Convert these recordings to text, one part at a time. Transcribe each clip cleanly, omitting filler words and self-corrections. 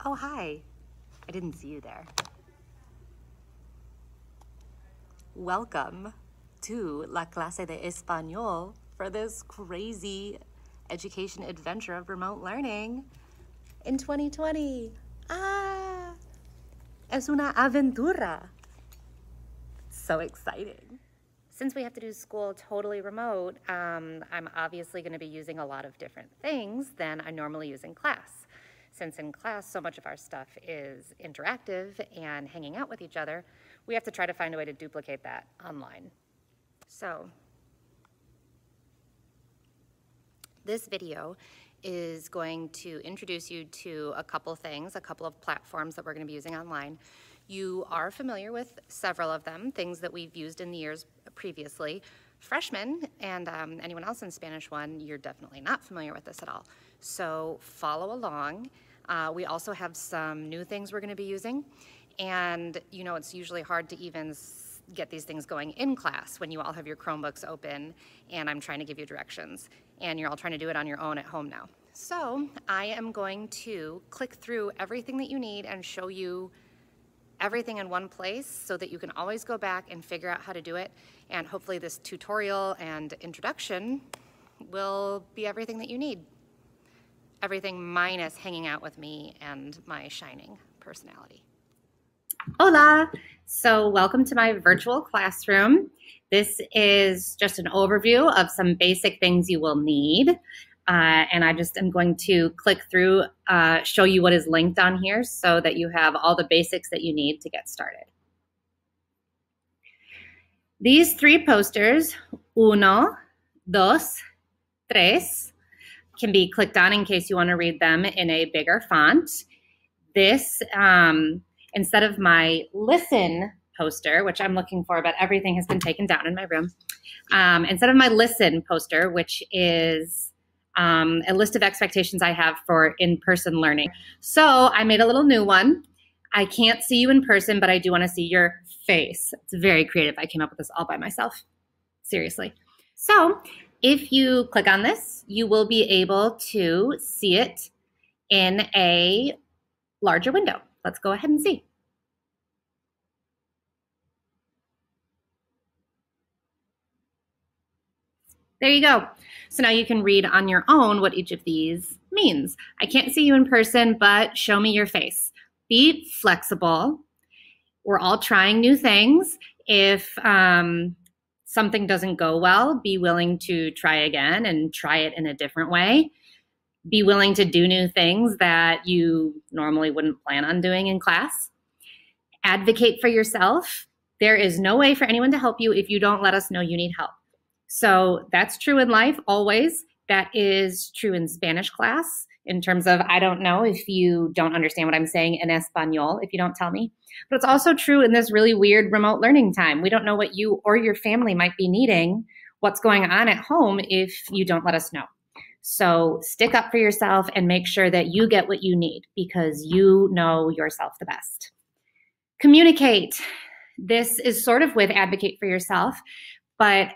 Oh, hi. I didn't see you there. Welcome to La Clase de Español for this crazy education adventure of remote learning in 2020. Es una aventura. So exciting. Since we have to do school totally remote, I'm obviously going to be using a lot of different things than I normally use in class. Since in class so much of our stuff is interactive and hanging out with each other, we have to try to find a way to duplicate that online. So this video is going to introduce you to a couple things, a couple of platforms that we're going to be using online. You are familiar with several of them, things that we've used in the years previously. Freshmen and anyone else in Spanish 1, you're definitely not familiar with this at all. So follow along. We also have some new things we're going to be using. And you know, it's usually hard to even get these things going in class when you all have your Chromebooks open and I'm trying to give you directions and you're all trying to do it on your own at home now. So I am going to click through everything that you need and show you everything in one place so that you can always go back and figure out how to do it. And hopefully this tutorial and introduction will be everything that you need. Everything minus hanging out with me and my shining personality. Hola! So welcome to my virtual classroom. This is just an overview of some basic things you will need. And I just am going to click through, show you what is linked on here so that you have all the basics that you need to get started. These 3 posters, 1, 2, 3, can be clicked on in case you want to read them in a bigger font. This, instead of my listen poster, which I'm looking for, but everything has been taken down in my room, instead of my listen poster, which is a list of expectations I have for in-person learning. So I made a little new one. I can't see you in person, but I do want to see your face. It's very creative. I came up with this all by myself. Seriously. So if you click on this, you will be able to see it in a larger window. Let's go ahead and see. There you go. So now you can read on your own what each of these means. I can't see you in person, but show me your face. Be flexible. We're all trying new things. If something doesn't go well, be willing to try again and try it in a different way. Be willing to do new things that you normally wouldn't plan on doing in class. Advocate for yourself. There is no way for anyone to help you if you don't let us know you need help. So that's true in life always. That is true in Spanish class in terms of I don't know if you don't understand what I'm saying in Espanol if you don't tell me. But it's also true in this really weird remote learning time. We don't know what you or your family might be needing, what's going on at home if you don't let us know. So stick up for yourself and make sure that you get what you need because you know yourself the best. Communicate. This is sort of with advocate for yourself, but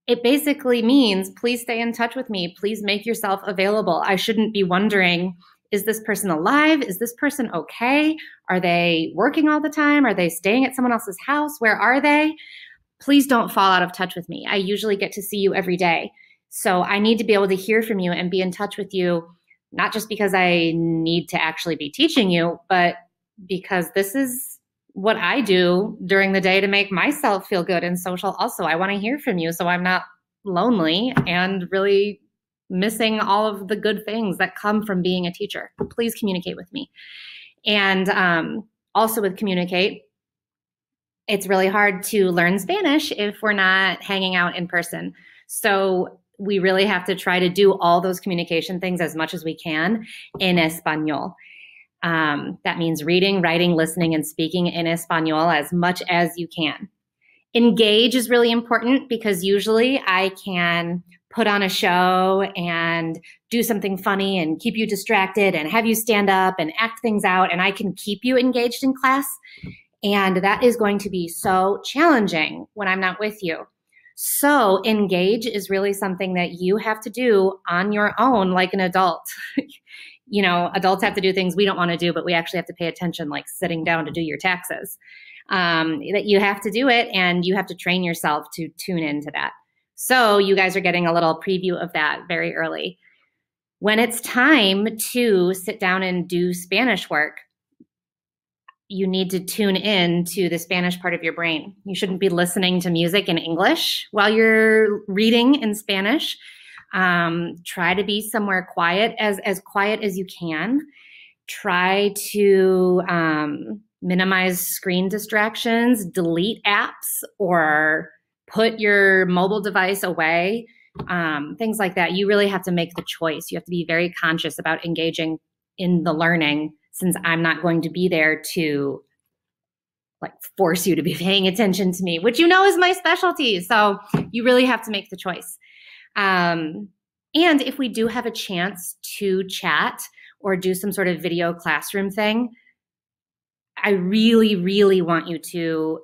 it basically means please stay in touch with me. Please make yourself available. I shouldn't be wondering, is this person alive? Is this person okay? Are they working all the time? Are they staying at someone else's house? Where are they? Please don't fall out of touch with me. I usually get to see you every day. So I need to be able to hear from you and be in touch with you, not just because I need to actually be teaching you, but because this is what I do during the day to make myself feel good and social. Also, I want to hear from you so I'm not lonely and really missing all of the good things that come from being a teacher. Please communicate with me. And also with communicate, it's really hard to learn Spanish if we're not hanging out in person. So we really have to try to do all those communication things as much as we can in Espanol. That means reading, writing, listening, and speaking in Espanol as much as you can. Engage is really important because usually I can put on a show and do something funny and keep you distracted and have you stand up and act things out, and I can keep you engaged in class. And that is going to be so challenging when I'm not with you. So engage is really something that you have to do on your own like an adult. you know, adults have to do things we don't want to do, but we actually have to pay attention, like sitting down to do your taxes. That you have to do it, and you have to train yourself to tune into that. So you guys are getting a little preview of that very early. When it's time to sit down and do Spanish work, you need to tune in to the Spanish part of your brain. You shouldn't be listening to music in English while you're reading in Spanish. Try to be somewhere quiet as you can. Try to minimize screen distractions, delete apps, or put your mobile device away, things like that. You really have to make the choice. You have to be very conscious about engaging in the learning, since I'm not going to be there to like force you to be paying attention to me, which you know is my specialty. So you really have to make the choice. And if we do have a chance to chat or do some sort of video classroom thing, I really, really want you to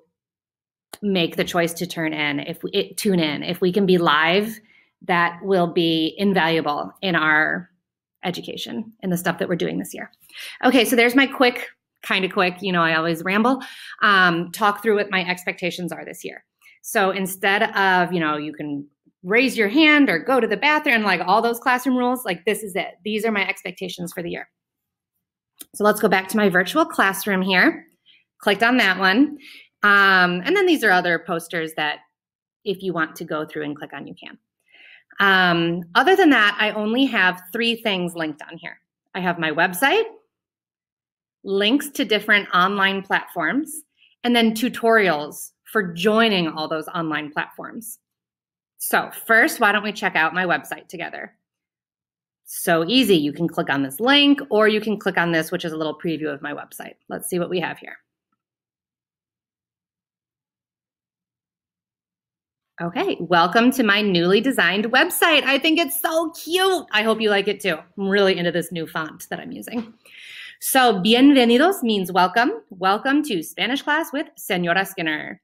make the choice to tune in. If we can be live, that will be invaluable in our education and the stuff that we're doing this year. Okay, so there's my kind of quick, you know, I always ramble, talk through what my expectations are this year. So instead of, you know, you can raise your hand or go to the bathroom, like all those classroom rules, like this is it. These are my expectations for the year. So let's go back to my virtual classroom here. Clicked on that one. And then these are other posters that if you want to go through and click on, you can. Other than that, I only have 3 things linked on here. I have my website, links to different online platforms, and then tutorials for joining all those online platforms. So first, why don't we check out my website together? So easy. You can click on this link, or you can click on this, which is a little preview of my website. Let's see what we have here. Okay, welcome to my newly designed website. I think it's so cute. I hope you like it too. I'm really into this new font that I'm using. So bienvenidos means welcome. Welcome to Spanish class with Señora Skinner.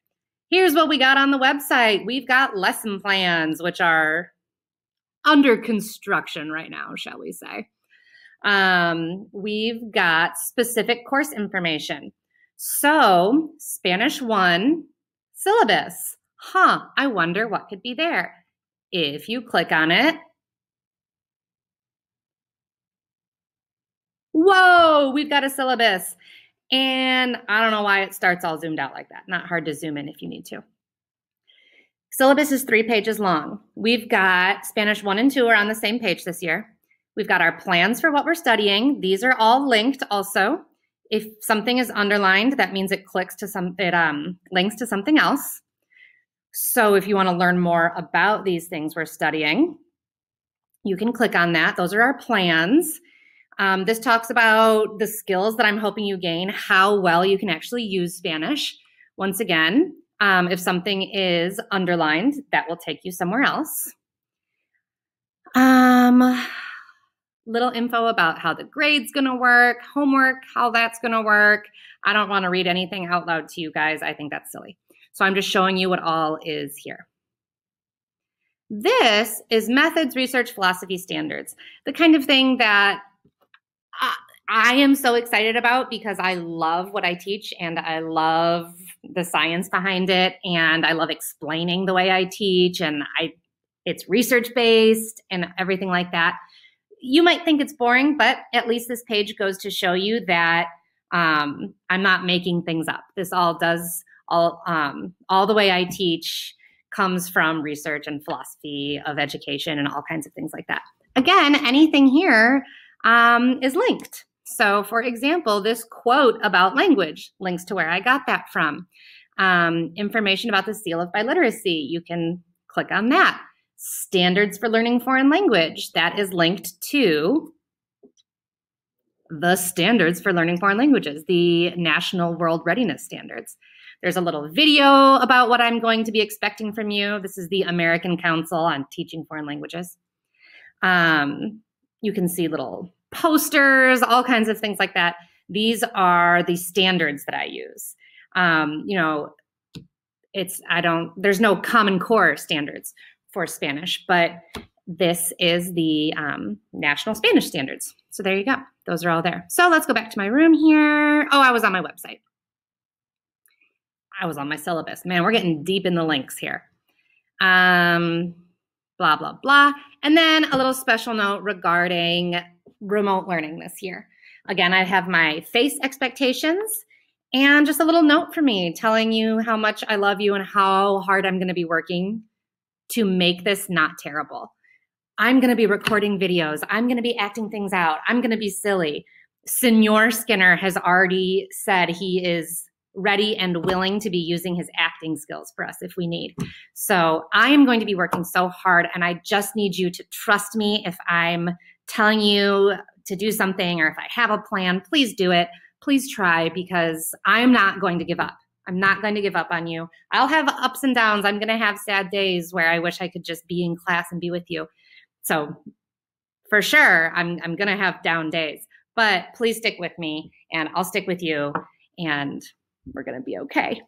Here's what we got on the website. We've got lesson plans, which are under construction right now, shall we say. We've got specific course information. So Spanish 1 syllabus. I wonder what could be there. If you click on it, whoa, we've got a syllabus. And I don't know why it starts all zoomed out like that. Not hard to zoom in if you need to. Syllabus is 3 pages long. We've got Spanish 1 and 2 are on the same page this year. We've got our plans for what we're studying. These are all linked also. If something is underlined, that means it links to something else. So if you want to learn more about these things we're studying, you can click on that. Those are our plans. This talks about the skills that I'm hoping you gain, how well you can actually use Spanish. Once again, if something is underlined, that will take you somewhere else. Little info about how the grade's going to work, homework, how that's going to work. I don't want to read anything out loud to you guys. I think that's silly. So I'm just showing you what all is here. This is methods, research, philosophy, standards, the kind of thing that I am so excited about because I love what I teach and I love the science behind it and I love explaining the way I teach and it's research-based and everything like that. You might think it's boring, but at least this page goes to show you that I'm not making things up. This all the way I teach comes from research and philosophy of education and all kinds of things like that. Again, anything here is linked. So for example, this quote about language links to where I got that from. Information about the seal of biliteracy, you can click on that. Standards for learning foreign language, that is linked to the standards for learning foreign languages, the National World Readiness Standards. There's a little video about what I'm going to be expecting from you. This is the American Council on Teaching Foreign Languages. You can see little posters, all kinds of things like that. These are the standards that I use. There's no Common Core standards for Spanish, but this is the National Spanish Standards. So there you go. Those are all there. So let's go back to my room here. Oh, I was on my website. I was on my syllabus. Man, we're getting deep in the links here. Blah, blah, blah. And then a little special note regarding remote learning this year. Again, I have my face expectations and just a little note for me telling you how much I love you and how hard I'm going to be working to make this not terrible. I'm going to be recording videos. I'm going to be acting things out. I'm going to be silly. Señor Skinner has already said he is ready and willing to be using his acting skills for us if we need. So I am going to be working so hard, and I just need you to trust me. If I'm telling you to do something or if I have a plan, please do it. Please try, because I'm not going to give up. I'm not going to give up on you. I'll have ups and downs. I'm going to have sad days where I wish I could just be in class and be with you. So for sure, I'm going to have down days, but please stick with me and I'll stick with you and we're going to be okay.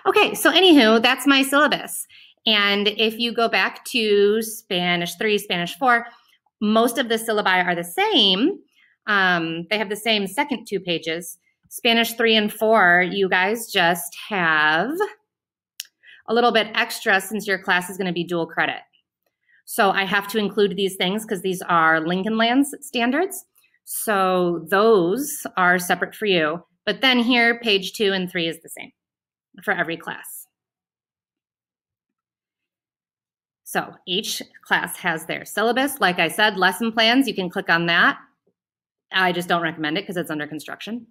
Okay, so anywho, that's my syllabus. And if you go back to Spanish 3, Spanish 4, most of the syllabi are the same. They have the same second 2 pages. Spanish 3 and 4, you guys just have a little bit extra since your class is going to be dual credit. So I have to include these things because these are Lincoln Lands standards. So those are separate for you. But then here, page 2 and 3 is the same for every class. So each class has their syllabus. Like I said, lesson plans, you can click on that. I just don't recommend it because it's under construction.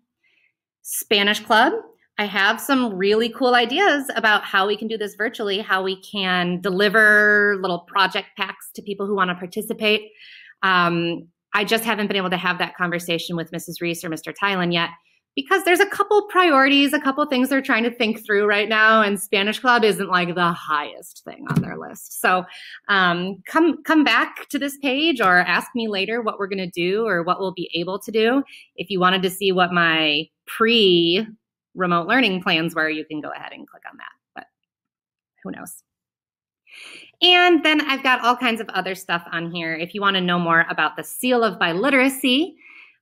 Spanish Club, I have some really cool ideas about how we can do this virtually, how we can deliver little project packs to people who want to participate. I just haven't been able to have that conversation with Mrs. Reese or Mr. Tylen yet, because there's a couple priorities, a couple things they're trying to think through right now, and Spanish Club isn't like the highest thing on their list. So come back to this page or ask me later what we're going to do or what we'll be able to do. If you wanted to see what my pre-remote learning plans were, you can go ahead and click on that, but who knows. And then I've got all kinds of other stuff on here. If you want to know more about the seal of biliteracy,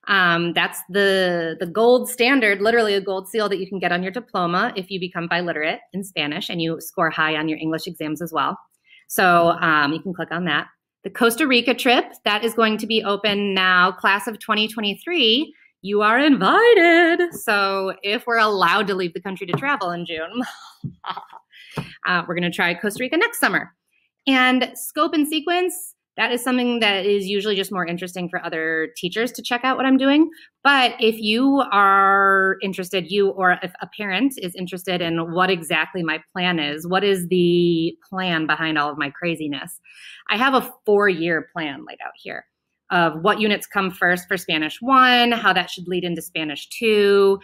that's the gold standard, literally a gold seal that you can get on your diploma if you become biliterate in Spanish and you score high on your English exams as well. So you can click on that. The Costa Rica trip, that is going to be open now, class of 2023. You are invited. So if we're allowed to leave the country to travel in June, we're going to try Costa Rica next summer. And scope and sequence, that is something that is usually just more interesting for other teachers to check out what I'm doing. But if you are interested, you or if a parent is interested in what exactly my plan is, what is the plan behind all of my craziness, I have a 4-year plan laid out here of what units come first for Spanish 1, how that should lead into Spanish 2.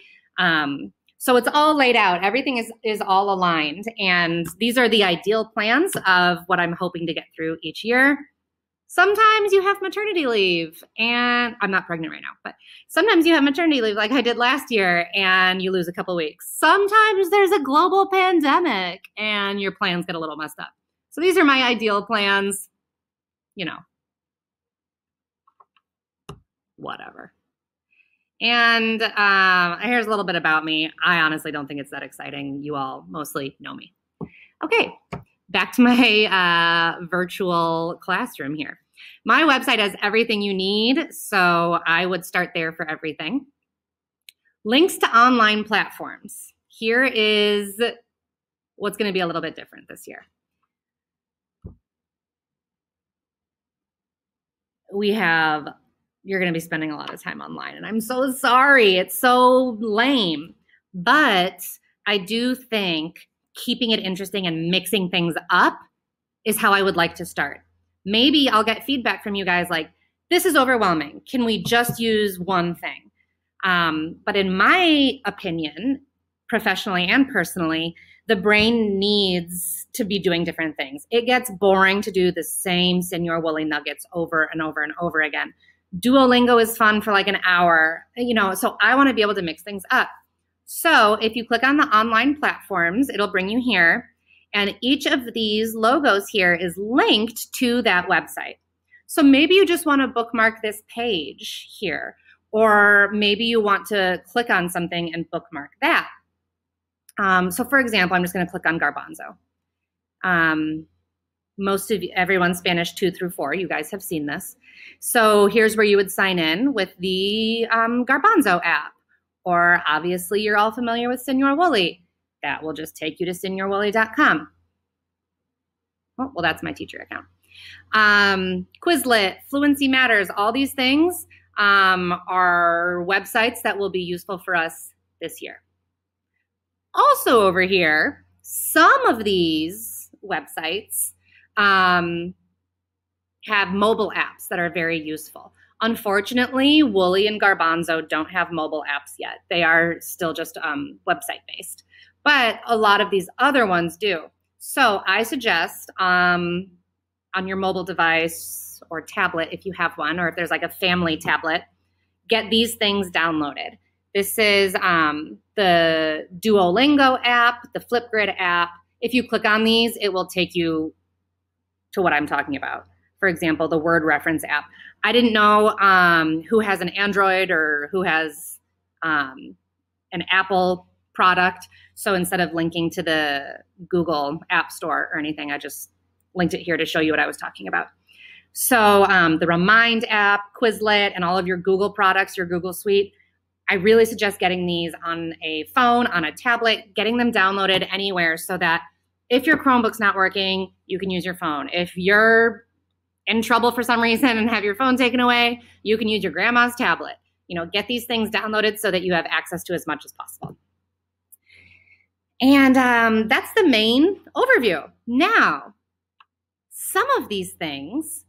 So it's all laid out. Everything is all aligned. And these are the ideal plans of what I'm hoping to get through each year. Sometimes you have maternity leave, and I'm not pregnant right now, but sometimes you have maternity leave like I did last year and you lose a couple weeks. Sometimes there's a global pandemic and your plans get a little messed up. So these are my ideal plans, you know, whatever. And here's a little bit about me. I honestly don't think it's that exciting. You all mostly know me. Okay, back to my virtual classroom here. My website has everything you need, so I would start there for everything. Links to online platforms. Here is what's going to be a little bit different this year. You're going to be spending a lot of time online, and I'm so sorry. It's so lame, but I do think keeping it interesting and mixing things up is how I would like to start. Maybe I'll get feedback from you guys like, this is overwhelming. Can we just use one thing? But in my opinion, professionally and personally, the brain needs to be doing different things. It gets boring to do the same Señor Woolly nuggets over and over and over again. Duolingo is fun for like an hour, you know, so I want to be able to mix things up. So if you click on the online platforms, it'll bring you here. And each of these logos here is linked to that website. So maybe you just want to bookmark this page here, or maybe you want to click on something and bookmark that. So for example, I'm just going to click on garbanzo. Most of everyone's Spanish 2 through 4. You guys have seen this. So here's where you would sign in with the garbanzo app. Or obviously you're all familiar with Señor Wooly. That will just take you to señorwooly.com. Oh, well, that's my teacher account. Quizlet, Fluency Matters, all these things are websites that will be useful for us this year. Also over here, some of these websites have mobile apps that are very useful. Unfortunately, Wooly and Garbanzo don't have mobile apps yet. They are still just website based, but a lot of these other ones do. So I suggest on your mobile device or tablet, if you have one, or if there's like a family tablet, get these things downloaded. This is the Duolingo app, the Flipgrid app. If you click on these, it will take you to what I'm talking about. For example, the word reference app. I didn't know who has an Android or who has an Apple product. So instead of linking to the Google App Store or anything, I just linked it here to show you what I was talking about. So the Remind app, Quizlet, and all of your Google products, your Google Suite, I really suggest getting these on a phone, on a tablet, getting them downloaded anywhere so that if your Chromebook's not working, you can use your phone. If you're in trouble for some reason and have your phone taken away, you can use your grandma's tablet. You know, get these things downloaded so that you have access to as much as possible. And that's the main overview. Now, some of these things,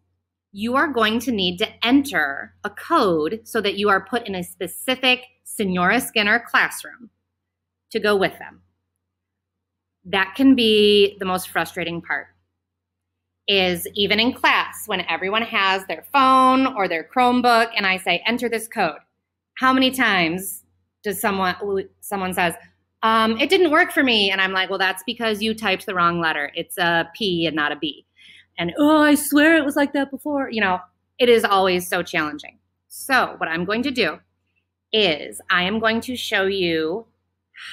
you are going to need to enter a code so that you are put in a specific Señora Skinner classroom to go with them. That can be the most frustrating part, is even in class when everyone has their phone or their Chromebook and I say, enter this code. How many times does someone says, it didn't work for me? And I'm like, well, that's because you typed the wrong letter. It's a P and not a B. And, oh, I swear it was like that before. You know, it is always so challenging. So what I'm going to do is I am going to show you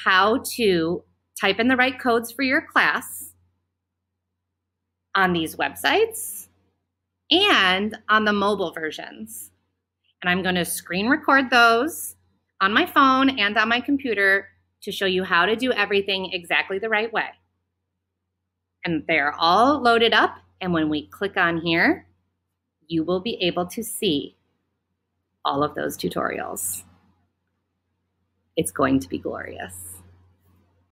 how to type in the right codes for your class on these websites and on the mobile versions. And I'm going to screen record those on my phone and on my computer to show you how to do everything exactly the right way. And they're all loaded up. And when we click on here, you will be able to see all of those tutorials. It's going to be glorious.